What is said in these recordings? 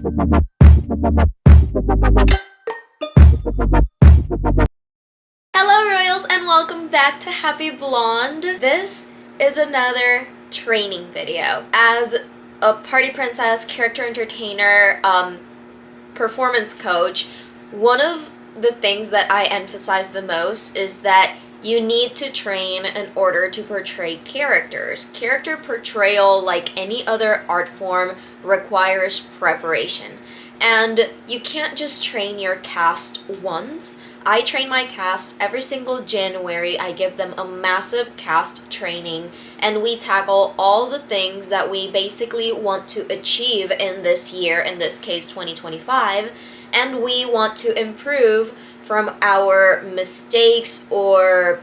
Hello Royals and welcome back to Happy Blonde. This is another training video. As a party princess, character entertainer, performance coach, one of the things that I emphasize the most is that you need to train in order to portray characters. Character portrayal, like any other art form, requires preparation. And you can't just train your cast once. I train my cast every single January. I give them a massive cast training and we tackle all the things that we basically want to achieve in this year, in this case 2025, and we want to improve from our mistakes or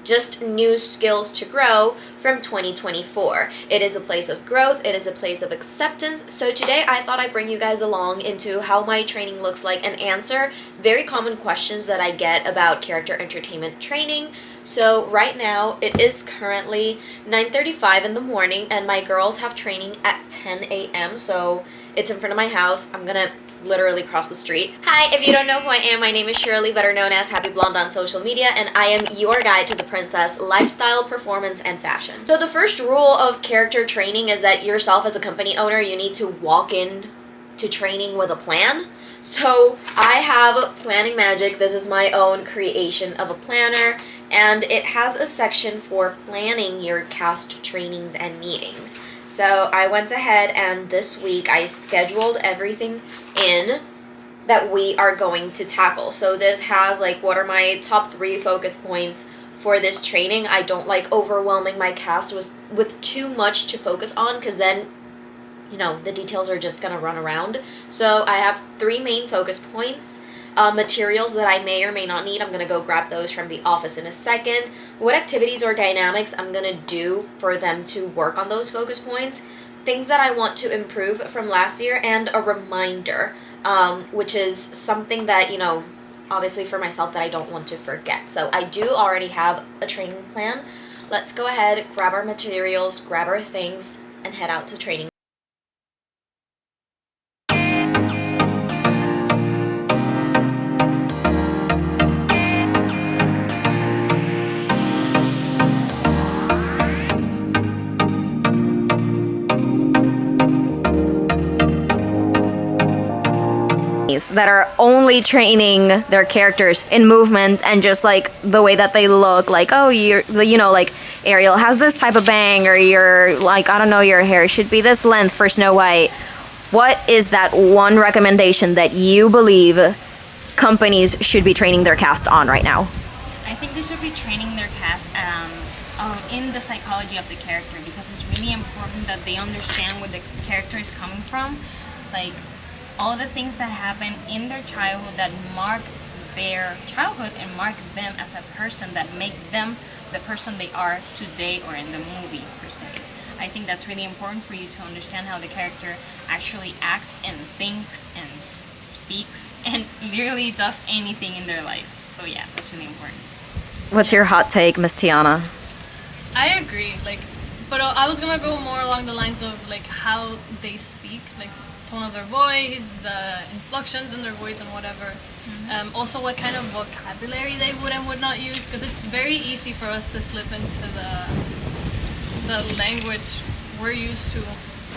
just new skills to grow from 2024. It is a place of growth, it is a place of acceptance. So today I thought I'd bring you guys along into how my training looks like and answer very common questions that I get about character entertainment training. So right now it is currently 9:35 in the morning and my girls have training at 10 a.m. So it's in front of my house. I'm gonna literally cross the street. Hi, if you don't know who I am, my name is Shirley, better known as Happy Blonde on social media, and I am your guide to the princess lifestyle, performance, and fashion. So the first rule of character training is that yourself as a company owner, you need to walk in to training with a plan. So I have Planning Magic. This is my own creation of a planner, and it has a section for planning your cast trainings and meetings. So I went ahead and this week I scheduled everything in that we are going to tackle. So this has like what are my top 3 focus points for this training. I don't like overwhelming my cast with too much to focus on because then, you know, the details are just gonna run around. So I have 3 main focus points. Materials that I may or may not need, I'm gonna go grab those from the office in a second. What activities or dynamics I'm gonna do for them to work on those focus points, things that I want to improve from last year, and a reminder, which is something that, you know, obviously for myself that I don't want to forget. So I do already have a training plan. Let's go ahead, grab our materials, grab our things, and head out to training. That are only training their characters in movement and just like the way that they look, like, oh, you're, you know, like Ariel has this type of bang, or you're like, I don't know, your hair should be this length for Snow White. What is that one recommendation that you believe companies should be training their cast on right now? I think they should be training their cast in the psychology of the character, because it's really important that they understand where the character is coming from, like all the things that happen in their childhood that mark their childhood and mark them as a person, that make them the person they are today or in the movie per se. I think that's really important for you to understand how the character actually acts and thinks and speaks and literally does anything in their life. So yeah, that's really important. What's your hot take, Miss Tiana? I agree, but I was gonna go more along the lines of like how they speak, like tone of their voice, the inflections in their voice, and whatever. Also, what kind of vocabulary they would and would not use, because it's very easy for us to slip into the language we're used to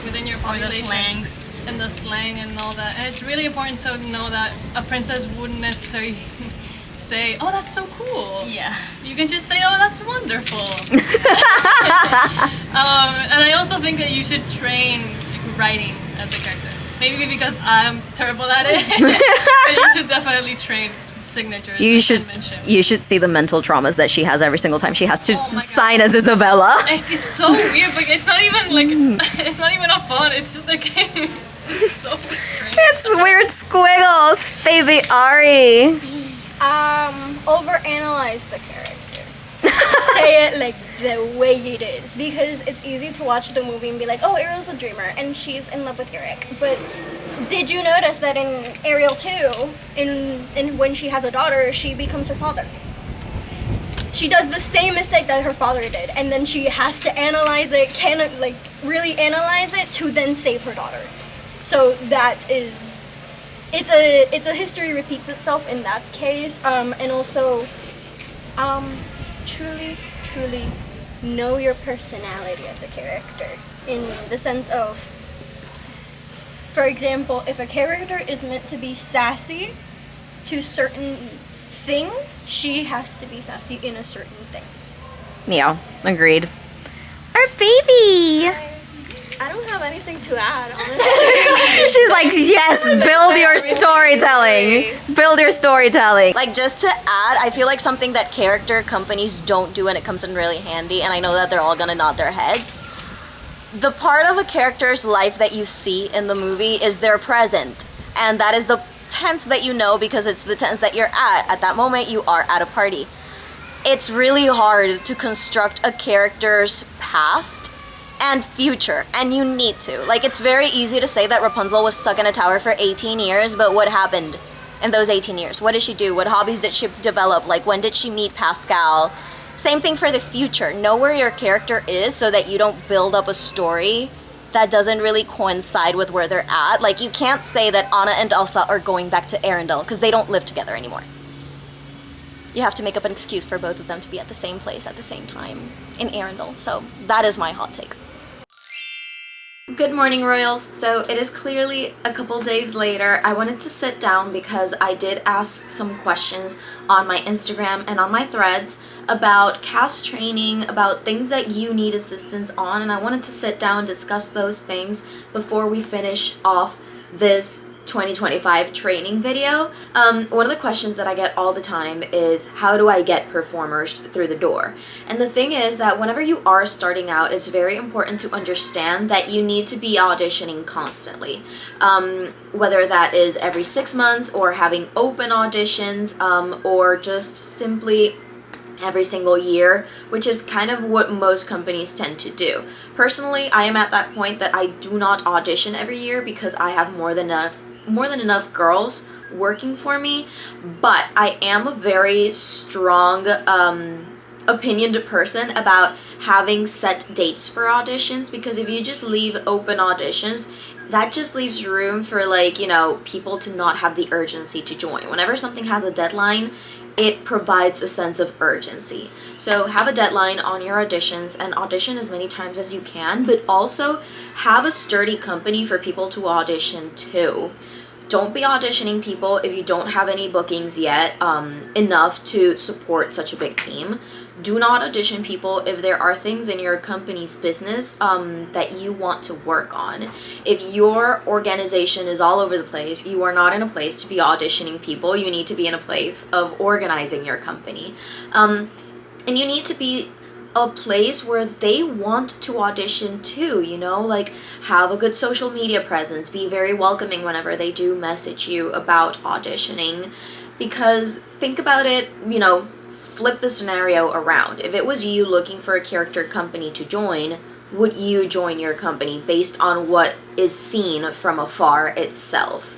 within your population. Or the slangs. And the slang and all that. And it's really important to know that a princess wouldn't necessarily say, oh, that's so cool. Yeah. You can just say, oh, that's wonderful. And I also think that you should train writing as a character. Maybe because I'm terrible at it. But you should definitely train signatures. You should see the mental traumas that she has every single time she has to sign as Isabella. It's so weird. Like, it's not even like it's not even a fun. It's just like it's so strange. It's weird squiggles, baby Ari. Overanalyze the character. Say it like the way it is, because it's easy to watch the movie and be like, oh, Ariel's a dreamer and she's in love with Eric. But did you notice that in Ariel 2, in when she has a daughter, she becomes her father? She does the same mistake that her father did, and then she has to analyze it, really analyze it to then save her daughter. So that is, it's a history repeats itself in that case, and also, truly know your personality as a character, in the sense of, for example, if a character is meant to be sassy to certain things, she has to be sassy in a certain thing. Yeah, agreed. Our baby! I don't have anything to add, honestly. She's like, yes, build your storytelling. Build your storytelling. Like, just to add, I feel like something that character companies don't do, and it comes in really handy, and I know that they're all gonna nod their heads. The part of a character's life that you see in the movie is their present. And that is the tense that you know, because it's the tense that you're at. At that moment, you are at a party. It's really hard to construct a character's past and future, and you need to. Like, it's very easy to say that Rapunzel was stuck in a tower for 18 years, but what happened in those 18 years? What did she do? What hobbies did she develop? Like, when did she meet Pascal? Same thing for the future. Know where your character is so that you don't build up a story that doesn't really coincide with where they're at. Like, you can't say that Anna and Elsa are going back to Arendelle because they don't live together anymore. You have to make up an excuse for both of them to be at the same place at the same time in Arendelle. So that is my hot take. Good morning, Royals. So it is clearly a couple days later. I wanted to sit down because I did ask some questions on my Instagram and on my threads about cast training, about things that you need assistance on, and I wanted to sit down and discuss those things before we finish off this 2025 training video. One of the questions that I get all the time is, how do I get performers through the door? And the thing is that whenever you are starting out, it's very important to understand that you need to be auditioning constantly. Whether that is every 6 months, or having open auditions, or just simply every single year, which is kind of what most companies tend to do. Personally, I am at that point that I do not audition every year because I have more than enough girls working for me, but I am a very strong opinioned person about having set dates for auditions, because if you just leave open auditions, that just leaves room for, like, you know, people to not have the urgency to join. Whenever something has a deadline, it provides a sense of urgency. So have a deadline on your auditions and audition as many times as you can, but also have a sturdy company for people to audition to. Don't be auditioning people if you don't have any bookings yet enough to support such a big team. Do not audition people if there are things in your company's business that you want to work on. If your organization is all over the place, you are not in a place to be auditioning people. You need to be in a place of organizing your company. And you need to be a place where they want to audition too, you know, like have a good social media presence, be very welcoming whenever they do message you about auditioning. Because think about it, you know, flip the scenario around. If it was you looking for a character company to join, would you join your company based on what is seen from afar itself?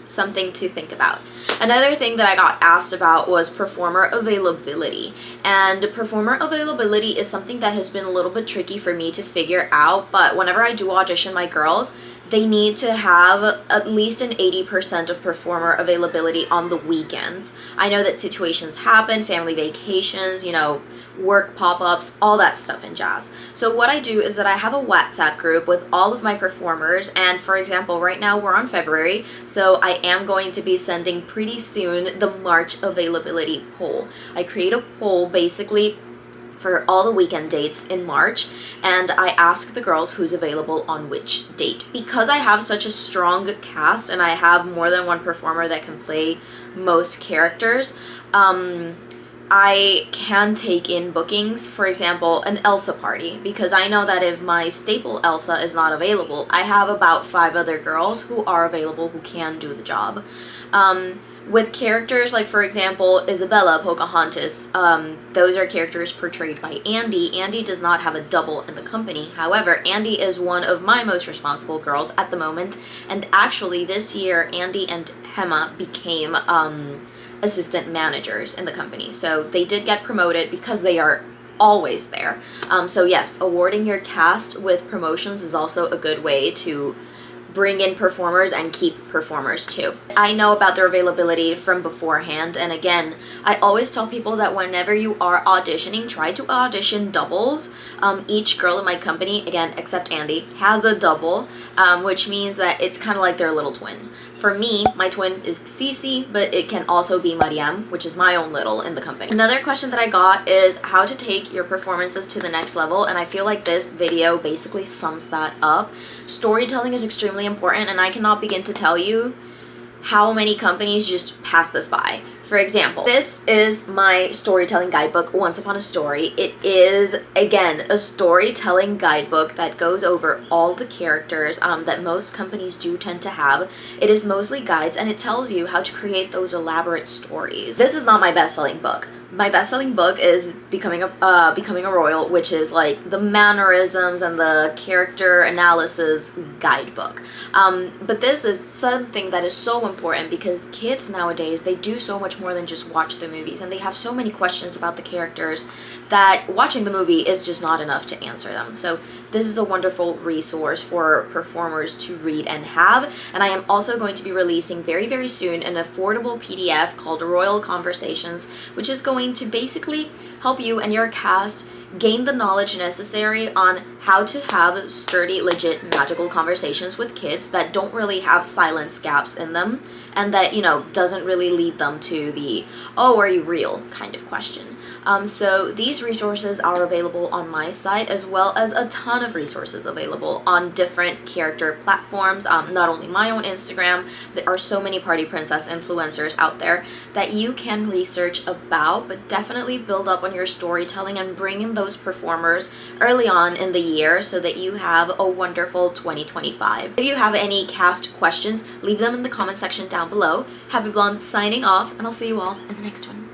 Something to think about. Another thing that I got asked about was performer availability. And performer availability is something that has been a little bit tricky for me to figure out, but whenever I do audition my girls, they need to have at least an 80% of performer availability on the weekends. I know that situations happen, family vacations, you know, work pop-ups, all that stuff and jazz. So what I do is that I have a WhatsApp group with all of my performers, and for example, right now we're on February, so I am going to be sending pretty soon the March availability poll. I create a poll basically for all the weekend dates in March, and I ask the girls who's available on which date. Because I have such a strong cast and I have more than one performer that can play most characters, I can take in bookings, for example, an Elsa party, because I know that if my staple Elsa is not available, I have about 5 other girls who are available who can do the job. With characters like, for example, Isabella, Pocahontas, those are characters portrayed by Andy. Andy does not have a double in the company. However, Andy is one of my most responsible girls at the moment, and actually this year, Andy and Hema became assistant managers in the company. So they did get promoted because they are always there. So yes, awarding your cast with promotions is also a good way to bring in performers and keep performers too. I know about their availability from beforehand, and again, I always tell people that whenever you are auditioning, try to audition doubles. Each girl in my company, again, except Andy, has a double, which means that it's kind of like their little twin. For me, my twin is Cece, but it can also be Mariam, which is my own little in the company. Another question that I got is how to take your performances to the next level, and I feel like this video basically sums that up. Storytelling is extremely important, and I cannot begin to tell you how many companies just pass this by. For example, this is my storytelling guidebook, Once Upon a Story. It is, again, a storytelling guidebook that goes over all the characters that most companies do tend to have. It is mostly guides, and it tells you how to create those elaborate stories. This is not my best-selling book. My best-selling book is Becoming a Royal, which is like the mannerisms and the character analysis guidebook. But this is something that is so important because kids nowadays, they do so much more than just watch the movies, and they have so many questions about the characters that watching the movie is just not enough to answer them. So this is a wonderful resource for performers to read and have. And I am also going to be releasing very, very soon an affordable PDF called Royal Conversations, which is going to basically help you and your cast gain the knowledge necessary on how to have sturdy, legit, magical conversations with kids that don't really have silence gaps in them, and that, you know, doesn't really lead them to the, oh, are you real kind of question. So these resources are available on my site, as well as a ton of resources available on different character platforms, not only my own Instagram. There are so many party princess influencers out there that you can research about, but definitely build up on your storytelling and bring in those performers early on in the year so that you have a wonderful 2025. If you have any cast questions, leave them in the comment section down below. Happy Blonde signing off, and I'll see you all in the next one.